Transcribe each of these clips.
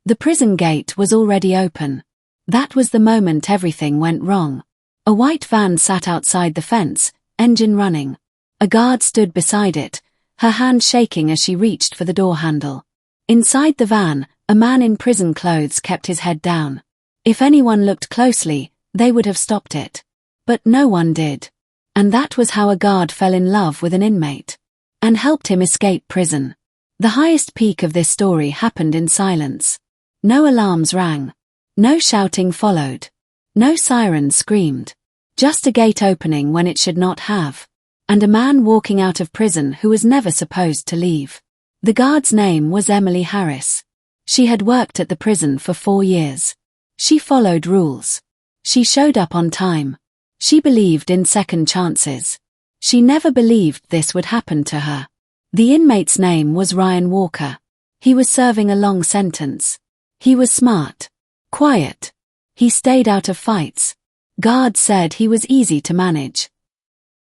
The prison gate was already open. That was the moment everything went wrong. A white van sat outside the fence, engine running. A guard stood beside it, her hand shaking as she reached for the door handle. Inside the van, a man in prison clothes kept his head down. If anyone looked closely, they would have stopped it. But no one did. And that was how a guard fell in love with an inmate and helped him escape prison. The highest peak of this story happened in silence. No alarms rang. No shouting followed. No sirens screamed. Just a gate opening when it should not have. And a man walking out of prison who was never supposed to leave. The guard's name was Emily Harris. She had worked at the prison for 4 years. She followed rules. She showed up on time. She believed in second chances. She never believed this would happen to her. The inmate's name was Ryan Walker. He was serving a long sentence. He was smart. Quiet. He stayed out of fights. Guards said he was easy to manage.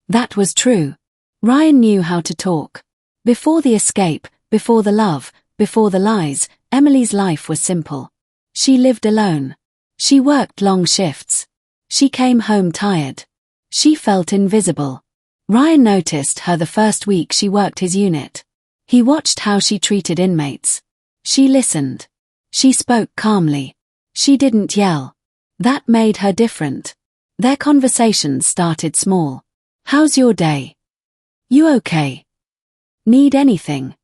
That was true. Ryan knew how to talk. Before the escape, before the love, before the lies, Emily's life was simple. She lived alone. She worked long shifts. She came home tired. She felt invisible. Ryan noticed her the first week she worked his unit. He watched how she treated inmates. She listened. She spoke calmly. She didn't yell. That made her different. Their conversations started small. "How's your day? You okay? Need anything?"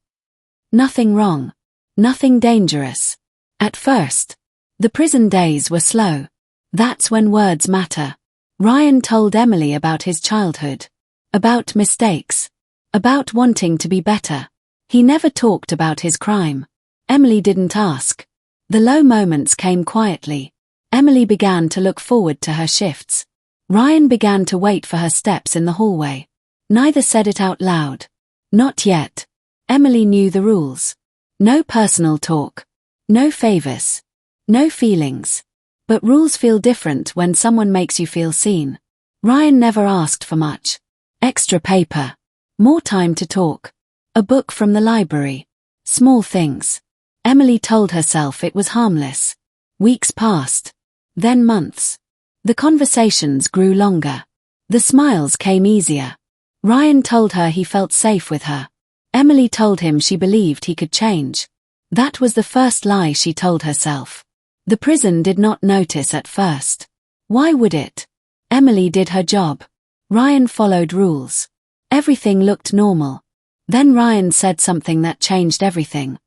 Nothing wrong. Nothing dangerous. At first. The prison days were slow. That's when words matter. Ryan told Emily about his childhood. About mistakes. About wanting to be better. He never talked about his crime. Emily didn't ask. The low moments came quietly. Emily began to look forward to her shifts. Ryan began to wait for her steps in the hallway. Neither said it out loud. Not yet. Emily knew the rules. No personal talk. No favors. No feelings. But rules feel different when someone makes you feel seen. Ryan never asked for much. Extra paper. More time to talk. A book from the library. Small things. Emily told herself it was harmless. Weeks passed. Then months. The conversations grew longer. The smiles came easier. Ryan told her he felt safe with her. Emily told him she believed he could change. That was the first lie she told herself. The prison did not notice at first. Why would it? Emily did her job. Ryan followed rules. Everything looked normal. Then Ryan said something that changed everything.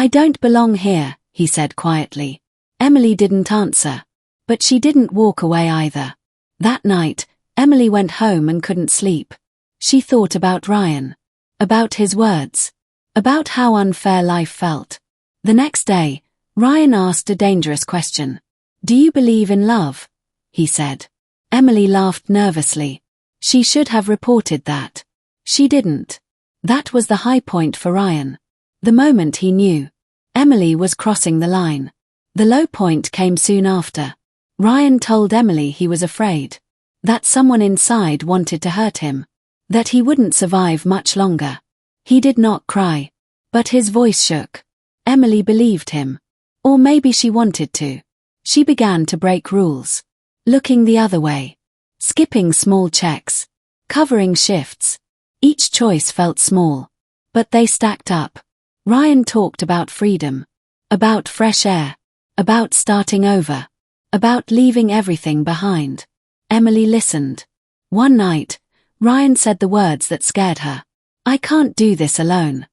"I don't belong here," he said quietly. Emily didn't answer. But she didn't walk away either. That night, Emily went home and couldn't sleep. She thought about Ryan. About his words. About how unfair life felt. The next day, Ryan asked a dangerous question. "Do you believe in love?" he said. Emily laughed nervously. She should have reported that. She didn't. That was the high point for Ryan. The moment he knew. Emily was crossing the line. The low point came soon after. Ryan told Emily he was afraid. That someone inside wanted to hurt him. That he wouldn't survive much longer. He did not cry. But his voice shook. Emily believed him. Or maybe she wanted to. She began to break rules. Looking the other way. Skipping small checks. Covering shifts. Each choice felt small. But they stacked up. Ryan talked about freedom. About fresh air. About starting over. About leaving everything behind. Emily listened. One night, Ryan said the words that scared her. "I can't do this alone."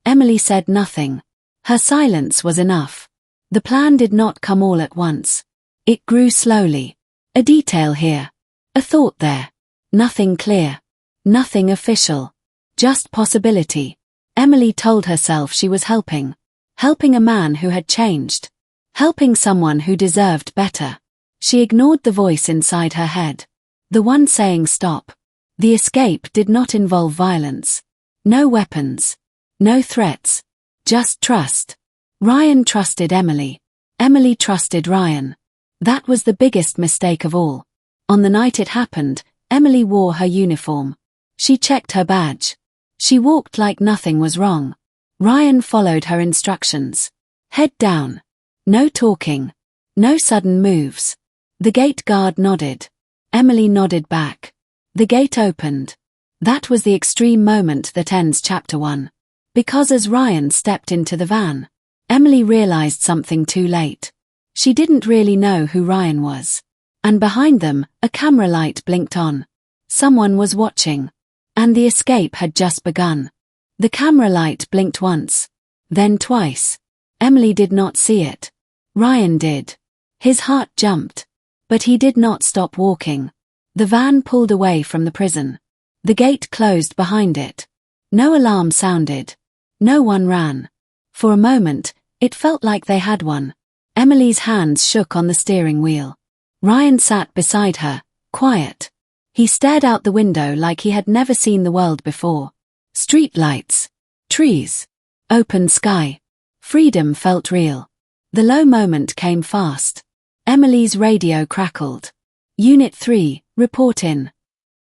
Emily said nothing. Her silence was enough. The plan did not come all at once. It grew slowly. A detail here. A thought there. Nothing clear. Nothing official. Just possibility. Emily told herself she was helping. Helping a man who had changed. Helping someone who deserved better. She ignored the voice inside her head. The one saying stop. The escape did not involve violence. No weapons. No threats. Just trust. Ryan trusted Emily. Emily trusted Ryan. That was the biggest mistake of all. On the night it happened, Emily wore her uniform. She checked her badge. She walked like nothing was wrong. Ryan followed her instructions. Head down. No talking. No sudden moves. The gate guard nodded. Emily nodded back. The gate opened. That was the extreme moment that ends chapter 1. Because as Ryan stepped into the van, Emily realized something too late. She didn't really know who Ryan was. And behind them, a camera light blinked on. Someone was watching. And the escape had just begun. The camera light blinked once. Then twice. Emily did not see it. Ryan did. His heart jumped. But he did not stop walking. The van pulled away from the prison. The gate closed behind it. No alarm sounded. No one ran. For a moment, it felt like they had one. Emily's hands shook on the steering wheel. Ryan sat beside her, quiet. He stared out the window like he had never seen the world before. Street lights. Trees. Open sky. Freedom felt real. The low moment came fast. Emily's radio crackled. Unit 3, report in.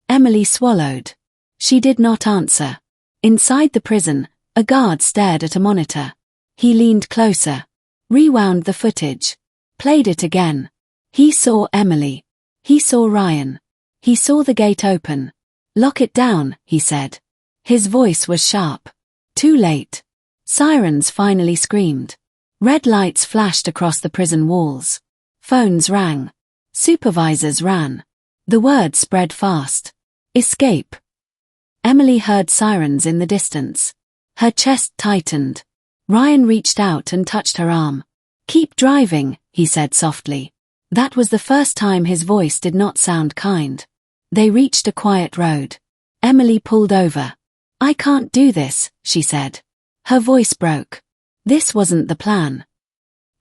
Emily swallowed. She did not answer. Inside the prison, a guard stared at a monitor. He leaned closer. Rewound the footage. Played it again. He saw Emily. He saw Ryan. He saw the gate open. Lock it down, he said. His voice was sharp. Too late. Sirens finally screamed. Red lights flashed across the prison walls. Phones rang. Supervisors ran. The word spread fast. Escape. Emily heard sirens in the distance. Her chest tightened. Ryan reached out and touched her arm. Keep driving, he said softly. That was the first time his voice did not sound kind. They reached a quiet road. Emily pulled over. I can't do this, she said. Her voice broke. This wasn't the plan.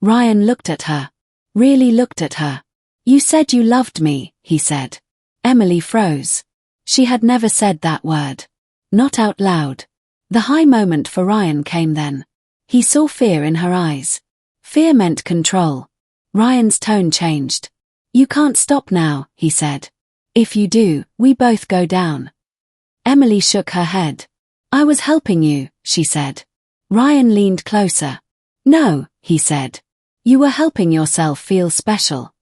Ryan looked at her. Really looked at her. You said you loved me, he said. Emily froze. She had never said that word. Not out loud. The high moment for Ryan came then. He saw fear in her eyes. Fear meant control. Ryan's tone changed. You can't stop now, he said. If you do, we both go down. Emily shook her head. I was helping you, she said. Ryan leaned closer. No, he said. You were helping yourself feel special.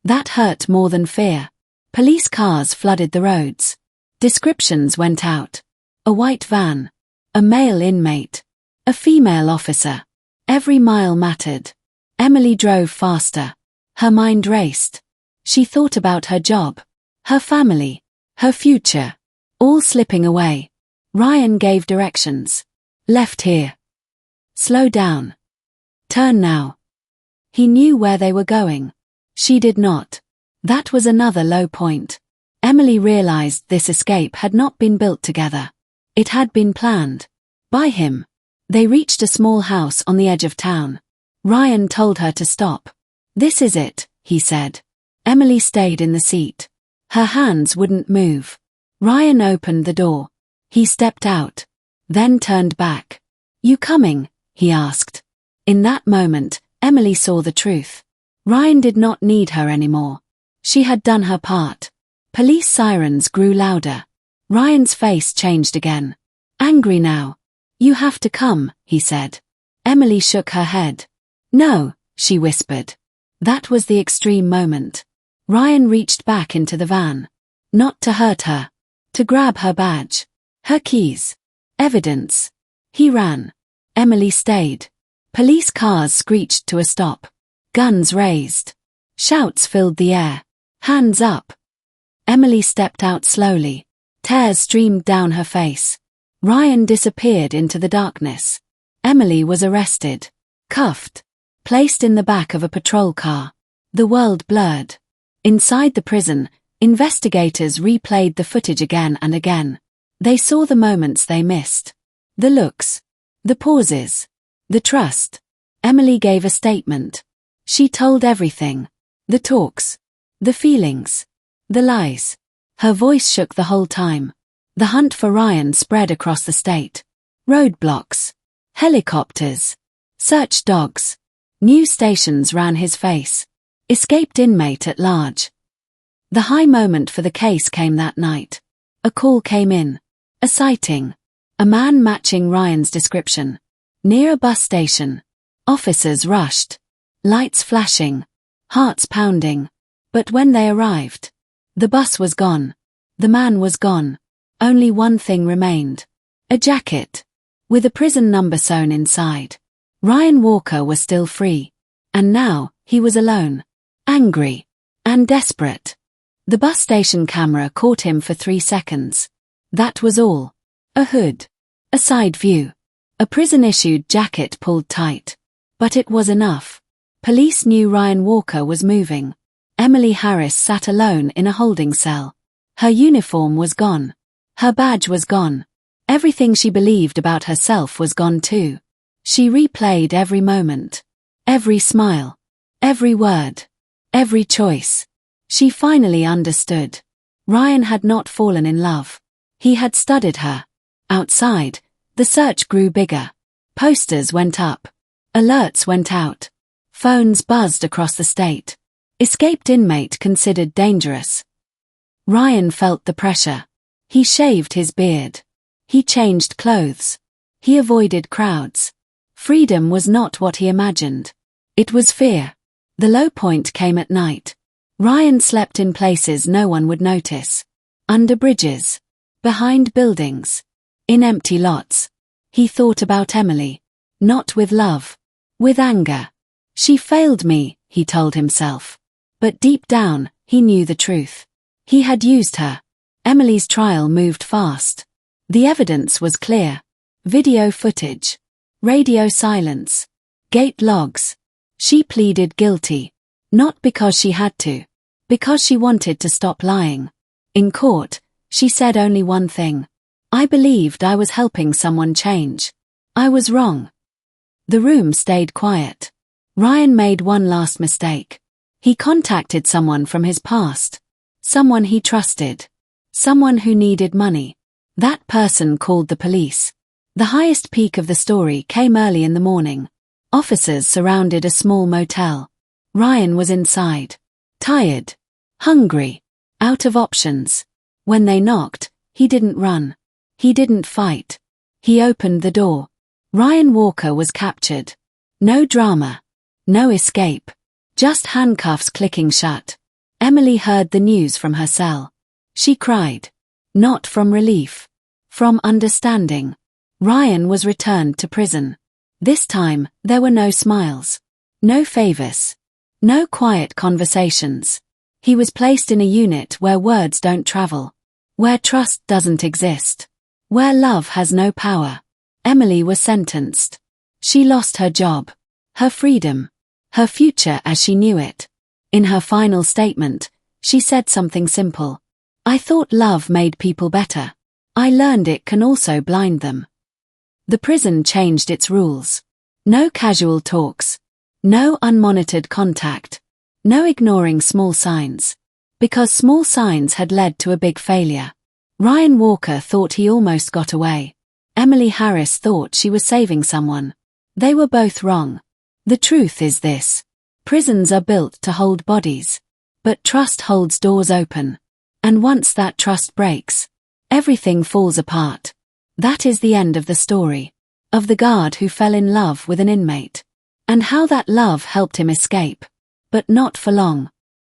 That hurt more than fear. Police cars flooded the roads. Descriptions went out. A white van. A male inmate. A female officer. Every mile mattered. Emily drove faster. Her mind raced. She thought about her job. Her family. Her future. All slipping away. Ryan gave directions. Left here. Slow down. Turn now. He knew where they were going. She did not. That was another low point. Emily realized this escape had not been built together. It had been planned. By him. They reached a small house on the edge of town. Ryan told her to stop. This is it, he said. Emily stayed in the seat. Her hands wouldn't move. Ryan opened the door. He stepped out. Then turned back. You coming? He asked. In that moment, Emily saw the truth. Ryan did not need her anymore. She had done her part. Police sirens grew louder. Ryan's face changed again. Angry now. You have to come, he said. Emily shook her head. No, she whispered. That was the extreme moment. Ryan reached back into the van. Not to hurt her. To grab her badge. Her keys. Evidence. He ran. Emily stayed. Police cars screeched to a stop. Guns raised. Shouts filled the air. Hands up. Emily stepped out slowly. Tears streamed down her face. Ryan disappeared into the darkness. Emily was arrested. Cuffed. Placed in the back of a patrol car. The world blurred. Inside the prison, investigators replayed the footage again and again. They saw the moments they missed. The looks. The pauses. The trust. Emily gave a statement. She told everything. The talks. The feelings. The lies. Her voice shook the whole time. The hunt for Ryan spread across the state. Roadblocks. Helicopters. Search dogs. News stations ran his face. Escaped inmate at large. The high moment for the case came that night. A call came in. A sighting. A man matching Ryan's description. Near a bus station. Officers rushed. Lights flashing. Hearts pounding. But when they arrived, the bus was gone. The man was gone. Only one thing remained. A jacket. With a prison number sewn inside. Ryan Walker was still free. And now, he was alone. Angry. And desperate. The bus station camera caught him for 3 seconds. That was all. A hood. A side view. A prison-issued jacket pulled tight. But it was enough. Police knew Ryan Walker was moving. Emily Harris sat alone in a holding cell. Her uniform was gone. Her badge was gone. Everything she believed about herself was gone too. She replayed every moment. Every smile. Every word. Every choice. She finally understood. Ryan had not fallen in love. He had studied her. Outside, the search grew bigger. Posters went up. Alerts went out. Phones buzzed across the state. Escaped inmate considered dangerous. Ryan felt the pressure. He shaved his beard. He changed clothes. He avoided crowds. Freedom was not what he imagined. It was fear. The low point came at night. Ryan slept in places no one would notice. Under bridges. Behind buildings. In empty lots. He thought about Emily. Not with love. With anger. She failed me, he told himself. But deep down, he knew the truth. He had used her. Emily's trial moved fast. The evidence was clear. Video footage. Radio silence. Gate logs. She pleaded guilty. Not because she had to. Because she wanted to stop lying. In court, she said only one thing. I believed I was helping someone change. I was wrong. The room stayed quiet. Ryan made one last mistake. He contacted someone from his past. Someone he trusted. Someone who needed money. That person called the police. The highest peak of the story came early in the morning. Officers surrounded a small motel. Ryan was inside. Tired. Hungry. Out of options. When they knocked, he didn't run. He didn't fight. He opened the door. Ryan Walker was captured. No drama. No escape. Just handcuffs clicking shut. Emily heard the news from her cell. She cried. Not from relief. From understanding. Ryan was returned to prison. This time, there were no smiles. No favors. No quiet conversations. He was placed in a unit where words don't travel. Where trust doesn't exist. Where love has no power. Emily was sentenced. She lost her job. Her freedom. Her future as she knew it. In her final statement, she said something simple. I thought love made people better. I learned it can also blind them. The prison changed its rules. No casual talks. No unmonitored contact. No ignoring small signs. Because small signs had led to a big failure. Ryan Walker thought he almost got away. Emily Harris thought she was saving someone. They were both wrong. The truth is this. Prisons are built to hold bodies. But trust holds doors open. And once that trust breaks, everything falls apart. That is the end of the story. Of the guard who fell in love with an inmate. And how that love helped him escape. But not for long.